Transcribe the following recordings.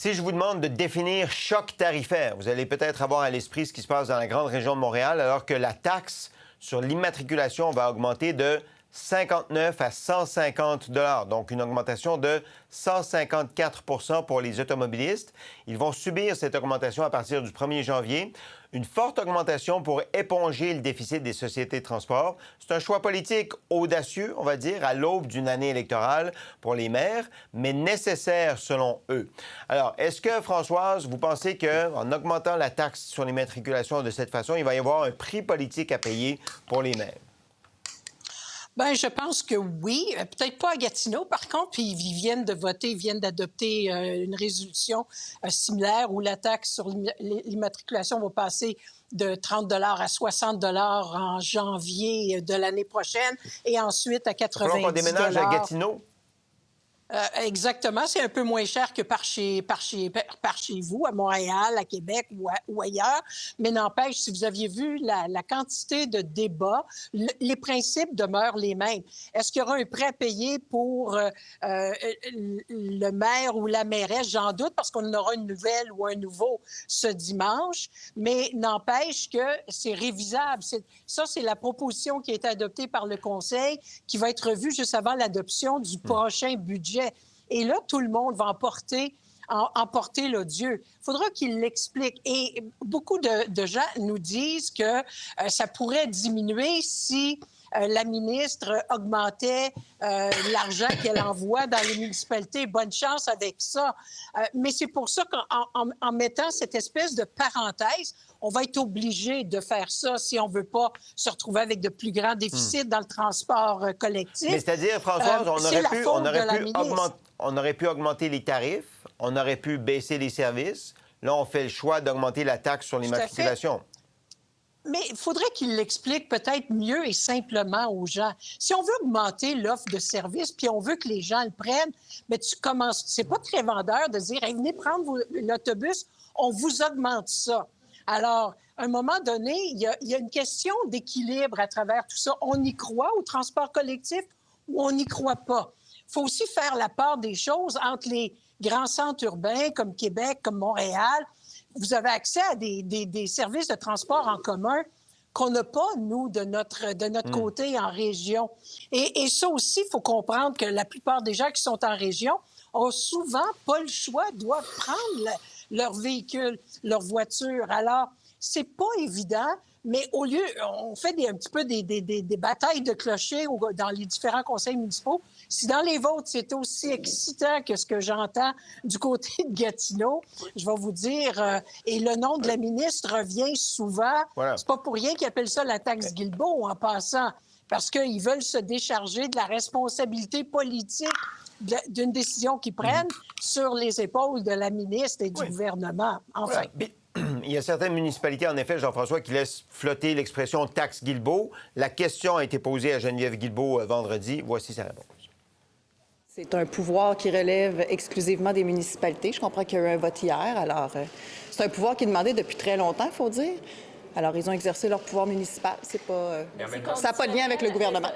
Si je vous demande de définir choc tarifaire, vous allez peut-être avoir à l'esprit ce qui se passe dans la grande région de Montréal, alors que la taxe sur l'immatriculation va augmenter de 59 à 150 $, donc une augmentation de 154 pour les automobilistes. Ils vont subir cette augmentation à partir du 1er janvier. Une forte augmentation pour éponger le déficit des sociétés de transport. C'est un choix politique audacieux, on va dire, à l'aube d'une année électorale pour les maires, mais nécessaire selon eux. Alors, est-ce que, Françoise, vous pensez qu'en augmentant la taxe sur l'immatriculation de cette façon, il va y avoir un prix politique à payer pour les maires? Bien, je pense que oui. Peut-être pas à Gatineau, par contre, puis ils viennent de voter, ils viennent d'adopter une résolution similaire où la taxe sur l'immatriculation va passer de 30 à 60 en janvier de l'année prochaine et ensuite à 90 $. Il va falloir qu'on déménage à Gatineau. Exactement. C'est un peu moins cher que par chez vous, à Montréal, à Québec ou ailleurs. Mais n'empêche, si vous aviez vu la quantité de débats, les principes demeurent les mêmes. Est-ce qu'il y aura un prêt à payer pour le maire ou la mairesse? J'en doute parce qu'on aura une nouvelle ou un nouveau ce dimanche. Mais n'empêche que c'est révisable. Ça, c'est la proposition qui a été adoptée par le Conseil qui va être revue juste avant l'adoption du prochain budget. Et là, tout le monde va emporter l'odieux. Il faudra qu'il l'explique. Et beaucoup de gens nous disent que ça pourrait diminuer si la ministre augmentait l'argent qu'elle envoie dans les municipalités. Bonne chance avec ça. Mais c'est pour ça qu'en mettant cette espèce de parenthèse, on va être obligé de faire ça si on ne veut pas se retrouver avec de plus grands déficits dans le transport collectif. Mais c'est-à-dire, Françoise, on aurait pu augmenter les tarifs, on aurait pu baisser les services. Là, on fait le choix d'augmenter la taxe sur l'immatriculation. Mais il faudrait qu'il l'explique peut-être mieux et simplement aux gens. Si on veut augmenter l'offre de services, puis on veut que les gens le prennent, mais tu commences. C'est pas très vendeur de dire hey, venez prendre l'autobus, on vous augmente ça. Alors, à un moment donné, il y a une question d'équilibre à travers tout ça. On y croit au transport collectif ou on n'y croit pas? Il faut aussi faire la part des choses entre les grands centres urbains comme Québec, comme Montréal. Vous avez accès à des services de transport en commun qu'on n'a pas, nous, de notre côté en région. Et ça aussi, il faut comprendre que la plupart des gens qui sont en région ont souvent pas le choix, doivent prendre leur véhicule, leur voiture. Alors, c'est pas évident, mais au lieu, on fait un petit peu des batailles de clochers dans les différents conseils municipaux. Si dans les vôtres, c'est aussi excitant que ce que j'entends du côté de Gatineau, je vais vous dire, et le nom de la ministre revient souvent. Voilà. C'est pas pour rien qu'ils appellent ça la taxe Guilbeault en passant, parce qu'ils veulent se décharger de la responsabilité politique d'une décision qu'ils prennent sur les épaules de la ministre et du gouvernement. Enfin. Voilà. Il y a certaines municipalités, en effet, Jean-François, qui laissent flotter l'expression « taxe Guilbeault ». La question a été posée à Geneviève Guilbeault vendredi. Voici sa réponse. C'est un pouvoir qui relève exclusivement des municipalités. Je comprends qu'il y a eu un vote hier. Alors, c'est un pouvoir qui est demandé depuis très longtemps, il faut dire. Alors, ils ont exercé leur pouvoir municipal. C'est pas, ça n'a pas de lien avec le gouvernement.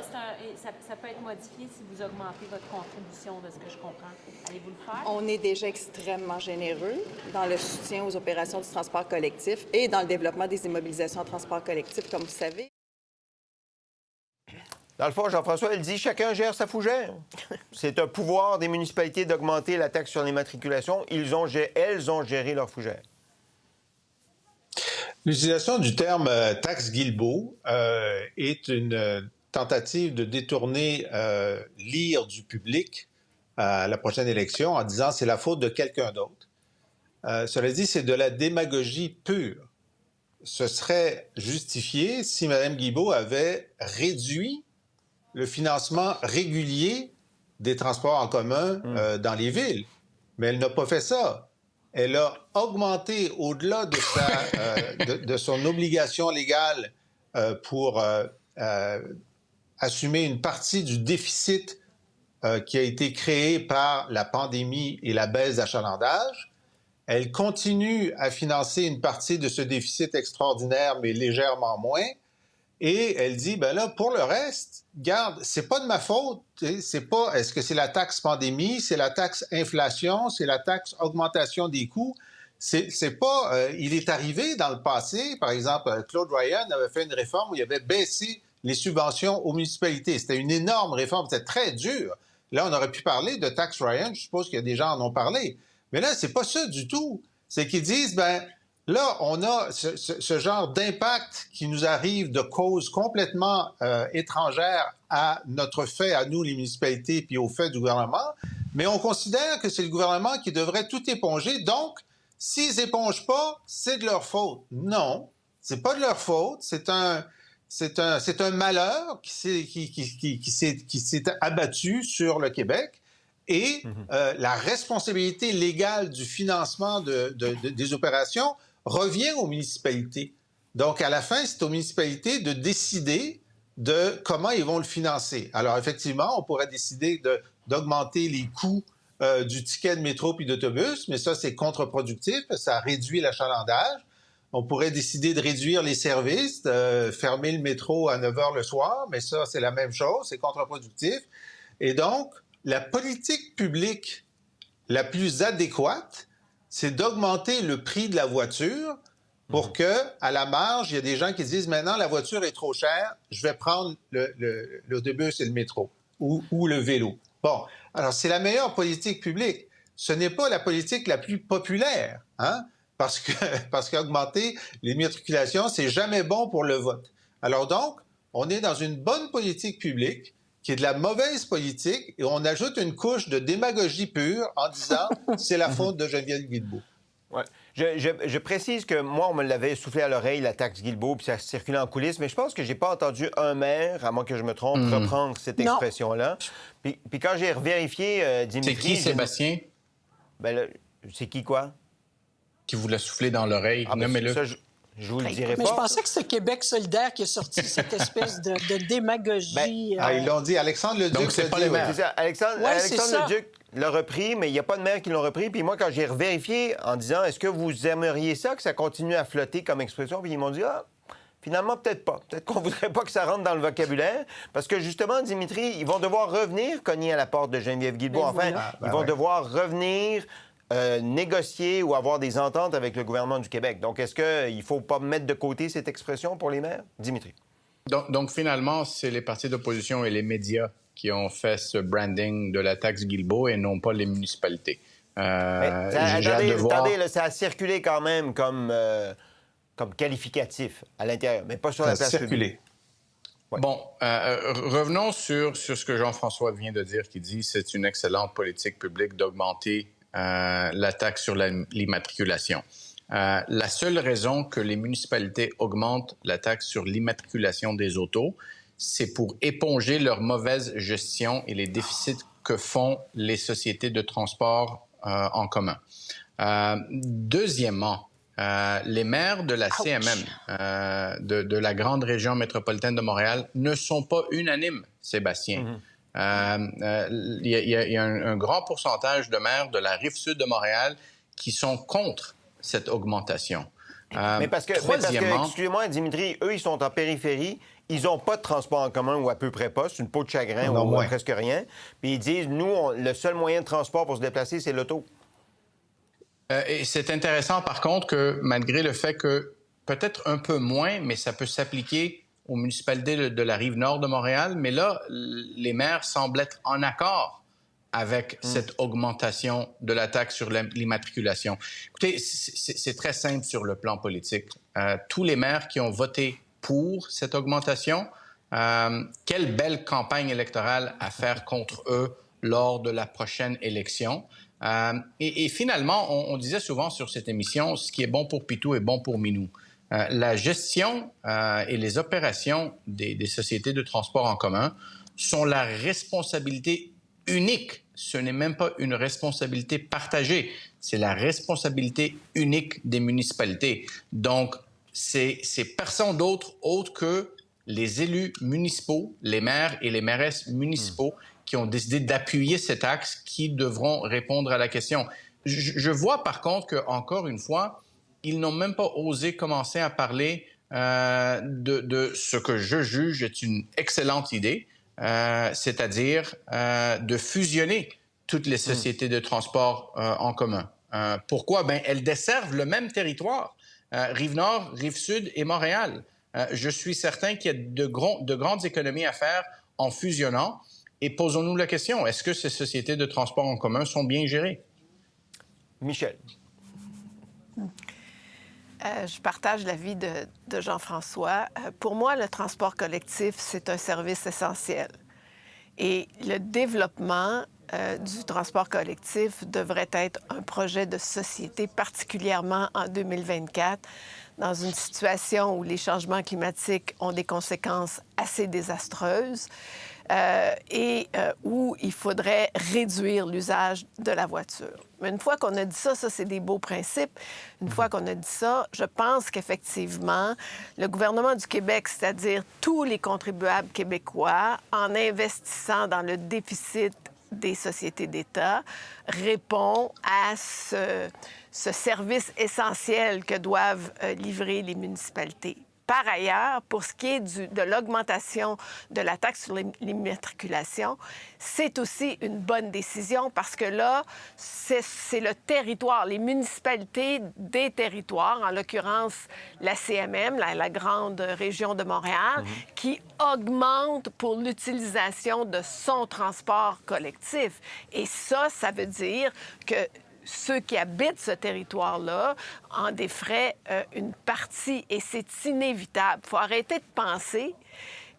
Ça peut être modifié si vous augmentez votre contribution, de ce que je comprends. Allez-vous le faire? On est déjà extrêmement généreux dans le soutien aux opérations du transport collectif et dans le développement des immobilisations en transport collectif, comme vous savez. Dans le fond, Jean-François, elle dit chacun gère sa fougère. C'est un pouvoir des municipalités d'augmenter la taxe sur l'immatriculation. Elles ont géré leur fougère. L'utilisation du terme taxe Guilbeault est une tentative de détourner l'ire du public à la prochaine élection en disant c'est la faute de quelqu'un d'autre. Cela dit, c'est de la démagogie pure. Ce serait justifié si Mme Guilbeault avait réduit le financement régulier des transports en commun dans les villes. Mais elle n'a pas fait ça. Elle a augmenté au-delà de son obligation légale pour assumer une partie du déficit qui a été créé par la pandémie et la baisse d'achalandage. Elle continue à financer une partie de ce déficit extraordinaire, mais légèrement moins. Et elle dit, ben là, pour le reste, garde, c'est pas de ma faute. C'est pas, est-ce que c'est la taxe pandémie, c'est la taxe inflation, c'est la taxe augmentation des coûts? C'est pas, il est arrivé dans le passé, par exemple, Claude Ryan avait fait une réforme où il avait baissé les subventions aux municipalités. C'était une énorme réforme, c'était très dur. Là, on aurait pu parler de taxe Ryan, je suppose qu'il y a des gens en ont parlé. Mais là, c'est pas ça du tout. C'est qu'ils disent, ben, là, on a ce genre d'impact qui nous arrive de causes complètement étrangères à notre fait, à nous, les municipalités, puis au fait du gouvernement, mais on considère que c'est le gouvernement qui devrait tout éponger. Donc, s'ils épongent pas, c'est de leur faute. Non, c'est pas de leur faute. C'est un malheur qui s'est abattu sur le Québec. Et la responsabilité légale du financement des opérations revient aux municipalités. Donc, à la fin, c'est aux municipalités de décider de comment ils vont le financer. Alors, effectivement, on pourrait décider d'augmenter les coûts du ticket de métro puis d'autobus, mais ça, c'est contre-productif, ça réduit l'achalandage. On pourrait décider de réduire les services, de fermer le métro à 9 h le soir, mais ça, c'est la même chose, c'est contre-productif. Et donc, la politique publique la plus adéquate, c'est d'augmenter le prix de la voiture pour que, à la marge, il y a des gens qui disent maintenant la voiture est trop chère, je vais prendre l'autobus et le métro ou le vélo. Bon, alors c'est la meilleure politique publique. Ce n'est pas la politique la plus populaire, hein? Parce qu'augmenter les matriculations, c'est jamais bon pour le vote. Alors donc, on est dans une bonne politique publique qui est de la mauvaise politique et on ajoute une couche de démagogie pure en disant c'est la faute de Geneviève Guilbeault. Ouais. Je précise que moi, on me l'avait soufflé à l'oreille, la taxe Guilbeault, puis ça circulait en coulisses, mais je pense que j'ai pas entendu un maire, à moins que je me trompe, reprendre cette expression-là. Puis quand j'ai revérifié, Dimitri... C'est qui, Sébastien? Ben là, c'est qui, quoi? Qui vous l'a soufflé dans l'oreille. Ah, ben, nommez-le. ça, je vous le dirai Mais pas. je pensais que c'était Québec solidaire qui a sorti cette espèce de démagogie. Ils l'ont dit, Alexandre Leduc. Donc, c'est pas les maires. C'est ça. Alexandre Leduc l'a repris, mais il n'y a pas de maire qui l'ont repris. Puis moi, quand j'ai revérifié en disant « Est-ce que vous aimeriez ça, que ça continue à flotter comme expression? » Puis ils m'ont dit « Ah, finalement, peut-être pas. Peut-être qu'on voudrait pas que ça rentre dans le vocabulaire. » Parce que justement, Dimitri, ils vont devoir revenir cogner à la porte de Geneviève Guilbeault. Enfin, ils vont devoir revenir... négocier ou avoir des ententes avec le gouvernement du Québec. Donc, est-ce qu'il ne faut pas mettre de côté cette expression pour les maires? Dimitri. Donc finalement, c'est les partis d'opposition et les médias qui ont fait ce branding de la taxe Guilbeault et non pas les municipalités. Attendez, là, ça a circulé quand même comme qualificatif à l'intérieur, mais pas sur la place publique. Ouais. Bon, revenons sur ce que Jean-François vient de dire, qui dit que c'est une excellente politique publique d'augmenter la taxe sur l'immatriculation. La seule raison que les municipalités augmentent la taxe sur l'immatriculation des autos, c'est pour éponger leur mauvaise gestion et les déficits que font les sociétés de transport en commun. Deuxièmement, les maires de la CMM, de la grande région métropolitaine de Montréal, ne sont pas unanimes, Sébastien. Il y a un grand pourcentage de maires de la Rive-Sud de Montréal qui sont contre cette augmentation. Mais parce que, excusez-moi, Dimitri, eux, ils sont en périphérie, ils n'ont pas de transport en commun ou à peu près pas, c'est une peau de chagrin ou presque rien. Puis ils disent, nous, le seul moyen de transport pour se déplacer, c'est l'auto. Et c'est intéressant, par contre, que malgré le fait que peut-être un peu moins, mais ça peut s'appliquer aux municipalités de la Rive-Nord de Montréal, mais là, les maires semblent être en accord avec cette augmentation de la taxe sur l'immatriculation. Écoutez, c'est très simple sur le plan politique. Tous les maires qui ont voté pour cette augmentation, quelle belle campagne électorale à faire contre eux lors de la prochaine élection. Et finalement, on disait souvent sur cette émission, ce qui est bon pour Pitou est bon pour Minou. La gestion et les opérations des sociétés de transport en commun sont la responsabilité unique. Ce n'est même pas une responsabilité partagée. C'est la responsabilité unique des municipalités. Donc, c'est personne d'autre autre que les élus municipaux, les maires et les mairesses municipaux qui ont décidé d'appuyer cet axe qui devront répondre à la question. Je vois par contre que, encore une fois, ils n'ont même pas osé commencer à parler de ce que je juge est une excellente idée, c'est-à-dire de fusionner toutes les sociétés de transport en commun. Pourquoi? Ben, elles desservent le même territoire, Rive-Nord, Rive-Sud et Montréal. Je suis certain qu'il y a de grandes économies à faire en fusionnant. Et posons-nous la question, est-ce que ces sociétés de transport en commun sont bien gérées? Michel. Je partage l'avis de Jean-François. Pour moi, le transport collectif, c'est un service essentiel. Et le développement du transport collectif devrait être un projet de société, particulièrement en 2024, dans une situation où les changements climatiques ont des conséquences assez désastreuses. Où il faudrait réduire l'usage de la voiture. Mais une fois qu'on a dit ça, c'est des beaux principes. Une fois qu'on a dit ça, je pense qu'effectivement, le gouvernement du Québec, c'est-à-dire tous les contribuables québécois, en investissant dans le déficit des sociétés d'État, répond à ce service essentiel que doivent livrer les municipalités. Par ailleurs, pour ce qui est de l'augmentation de la taxe sur l'immatriculation, c'est aussi une bonne décision parce que là, c'est le territoire, les municipalités des territoires, en l'occurrence la CMM, la grande région de Montréal, qui augmente pour l'utilisation de son transport collectif. Et ça veut dire que ceux qui habitent ce territoire-là en défraient une partie, et c'est inévitable. Il faut arrêter de penser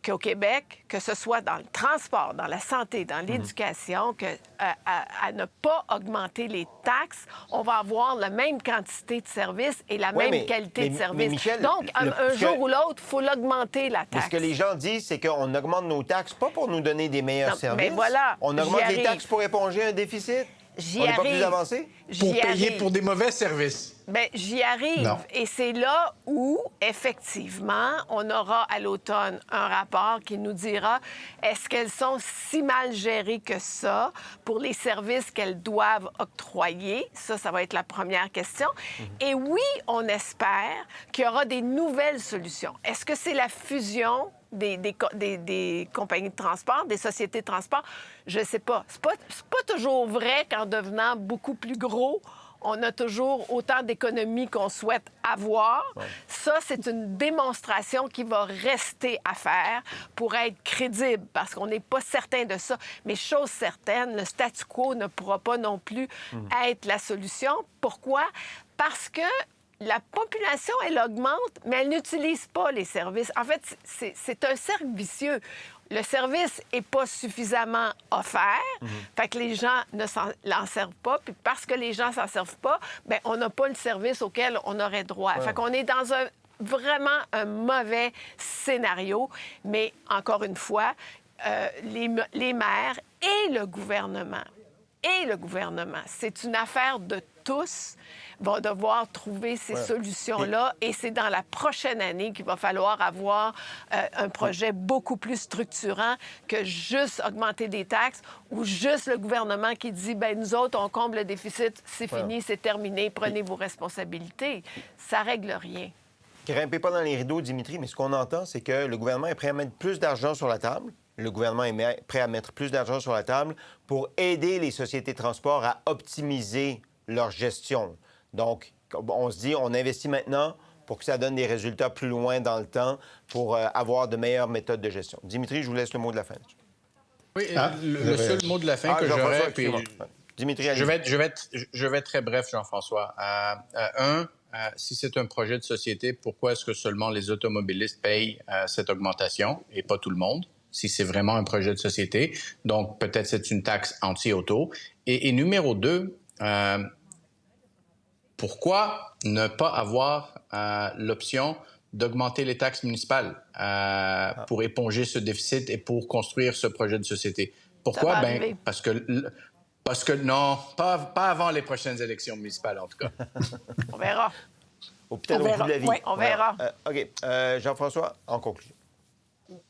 qu'au Québec, que ce soit dans le transport, dans la santé, dans l'éducation, à ne pas augmenter les taxes, on va avoir la même quantité de services et la même qualité de services. Michel, donc, un jour ou l'autre, il faut l'augmenter, la taxe. Ce que les gens disent, c'est qu'on augmente nos taxes pas pour nous donner des meilleurs services. Mais voilà, on augmente les taxes pour éponger un déficit. On n'est pas plus avancé? Pour payer pour des mauvais services. Bien, j'y arrive. Non. Et c'est là où, effectivement, on aura à l'automne un rapport qui nous dira est-ce qu'elles sont si mal gérées que ça pour les services qu'elles doivent octroyer? Ça va être la première question. Et oui, on espère qu'il y aura des nouvelles solutions. Est-ce que c'est la fusion des compagnies de transport, des sociétés de transport? Je ne sais pas. C'est pas toujours vrai qu'en devenant beaucoup plus gros, on a toujours autant d'économies qu'on souhaite avoir. Ouais. Ça, c'est une démonstration qui va rester à faire pour être crédible, parce qu'on n'est pas certain de ça. Mais chose certaine, le statu quo ne pourra pas non plus être la solution. Pourquoi? Parce que la population, elle augmente, mais elle n'utilise pas les services. En fait, c'est un cercle vicieux. Le service n'est pas suffisamment offert, fait que les gens ne l'en servent pas. Puis parce que les gens ne s'en servent pas, bien, on n'a pas le service auquel on aurait droit. Ouais. Fait qu'on est dans vraiment un mauvais scénario. Mais encore une fois, les maires et le gouvernement, c'est une affaire de tous, vont devoir trouver ces solutions-là. Et c'est dans la prochaine année qu'il va falloir avoir un projet beaucoup plus structurant que juste augmenter des taxes ou juste le gouvernement qui dit, bien, nous autres, on comble le déficit, c'est fini, c'est terminé, prenez vos responsabilités. Ça règle rien. Grimpez pas dans les rideaux, Dimitri, mais ce qu'on entend, c'est que le gouvernement est prêt à mettre plus d'argent sur la table. Le gouvernement est prêt à mettre plus d'argent sur la table pour aider les sociétés de transport à optimiser leur gestion. Donc, on se dit, on investit maintenant pour que ça donne des résultats plus loin dans le temps, pour avoir de meilleures méthodes de gestion. Dimitri, je vous laisse le mot de la fin. Oui, le seul mot de la fin que j'aurais... Puis... Dimitri, je vais être très bref, Jean-François. Si c'est un projet de société, pourquoi est-ce que seulement les automobilistes payent cette augmentation et pas tout le monde? Si c'est vraiment un projet de société. Donc, peut-être c'est une taxe anti-auto. Et numéro 2, pourquoi ne pas avoir l'option d'augmenter les taxes municipales pour éponger ce déficit et pour construire ce projet de société? Pourquoi? Ben, parce que non, pas avant les prochaines élections municipales, en tout cas. On verra. Ou peut-être au bout de la vie. Oui, on verra. OK. Jean-François, en conclusion.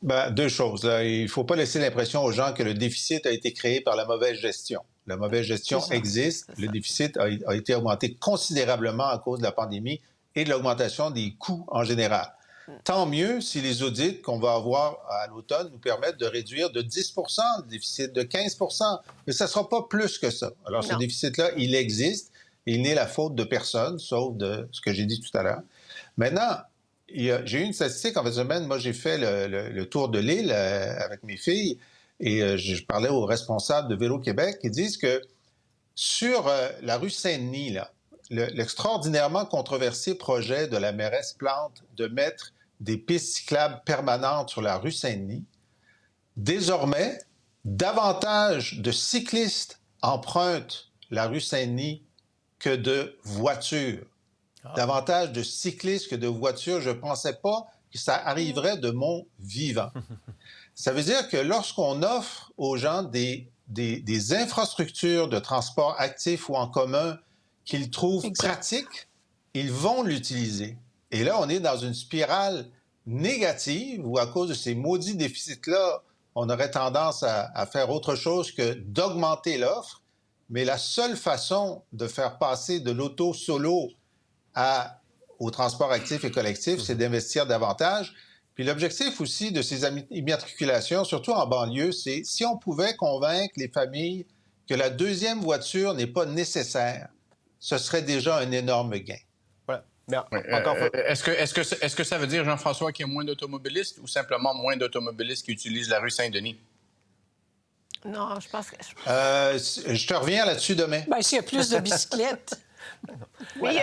Ben, deux choses. Il ne faut pas laisser l'impression aux gens que le déficit a été créé par la mauvaise gestion. La mauvaise gestion existe. Le déficit a été augmenté considérablement à cause de la pandémie et de l'augmentation des coûts en général. Tant mieux si les audits qu'on va avoir à l'automne nous permettent de réduire de 10 le déficit, de 15 mais ça ne sera pas plus que ça. Alors, ce Non. déficit-là, il existe. Il n'est la faute de personne, sauf de ce que j'ai dit tout à l'heure. Maintenant, j'ai eu une statistique en fin de semaine. Moi, j'ai fait le tour de l'île avec mes filles et je parlais aux responsables de Vélo Québec qui disent que sur la rue Saint-Denis, là, l'extraordinairement controversé projet de la mairesse Plante de mettre des pistes cyclables permanentes sur la rue Saint-Denis, désormais, davantage de cyclistes empruntent la rue Saint-Denis que de voitures. Davantage de cyclistes que de voitures. Je ne pensais pas que ça arriverait de mon vivant. Ça veut dire que lorsqu'on offre aux gens des infrastructures de transport actif ou en commun qu'ils trouvent pratiques, ils vont l'utiliser. Et là, on est dans une spirale négative où, à cause de ces maudits déficits-là, on aurait tendance à faire autre chose que d'augmenter l'offre. Mais la seule façon de faire passer de l'auto solo au transport actif et collectif, c'est d'investir davantage. Puis l'objectif aussi de ces immatriculations, surtout en banlieue, c'est si on pouvait convaincre les familles que la deuxième voiture n'est pas nécessaire, ce serait déjà un énorme gain. Voilà. Mais Est-ce que ça veut dire, Jean-François, qu'il y a moins d'automobilistes ou simplement moins d'automobilistes qui utilisent la rue Saint-Denis? Non, je pense que... Je te reviens là-dessus demain. Bien, s'il y a plus de bicyclettes. Oui,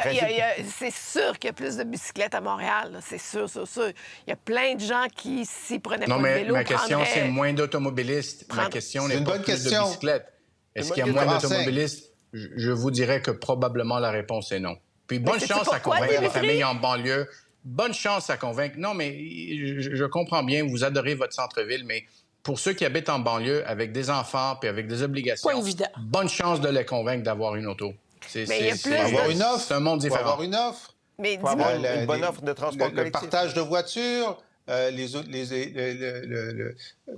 c'est sûr qu'il y a plus de bicyclettes à Montréal. Là. C'est sûr, sûr, sûr. Il y a plein de gens qui, s'ils prenaient pas le vélo, ma question, prendraient... c'est moins d'automobilistes. Ma question n'est pas plus de bicyclettes. Est-ce qu'il y a moins d'automobilistes? Je vous dirais que probablement la réponse est non. Puis bonne chance à convaincre les familles en banlieue. Bonne chance à convaincre. Non, mais je comprends bien, vous adorez votre centre-ville, mais pour ceux qui habitent en banlieue avec des enfants puis avec des obligations, pas évident. Bonne chance de les convaincre d'avoir une auto. Mais il y a plus avoir une offre. C'est un monde différent. Faut avoir une offre. Mais faut avoir une bonne offre de transport collectif. Le partage de voitures,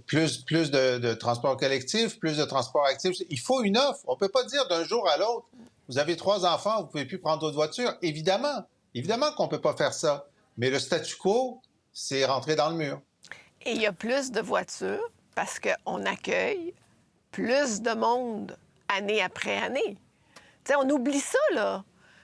plus de transport collectif, plus de transport actif. Il faut une offre. On ne peut pas dire d'un jour à l'autre, vous avez 3 enfants, vous ne pouvez plus prendre d'autres voitures. Évidemment qu'on ne peut pas faire ça. Mais le statu quo, c'est rentrer dans le mur. Et il y a plus de voitures parce qu'on accueille plus de monde année après année. Tu sais, on oublie ça, là.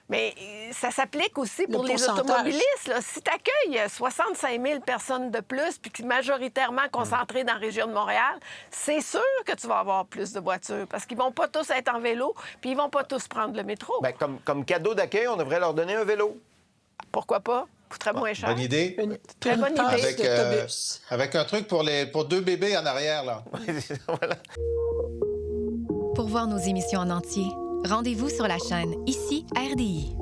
Mais ça s'applique aussi pour les automobilistes. Là. Si tu accueilles 65 000 personnes de plus, puis majoritairement concentrées dans la région de Montréal, c'est sûr que tu vas avoir plus de voitures parce qu'ils vont pas tous être en vélo, puis ils vont pas tous prendre le métro. Bien, comme cadeau d'accueil, on devrait leur donner un vélo. Pourquoi pas? Coûterait moins cher. Bonne idée. Très bonne idée. Avec un truc pour 2 bébés en arrière, là. Voilà. Pour voir nos émissions en entier, rendez-vous sur la chaîne Ici RDI.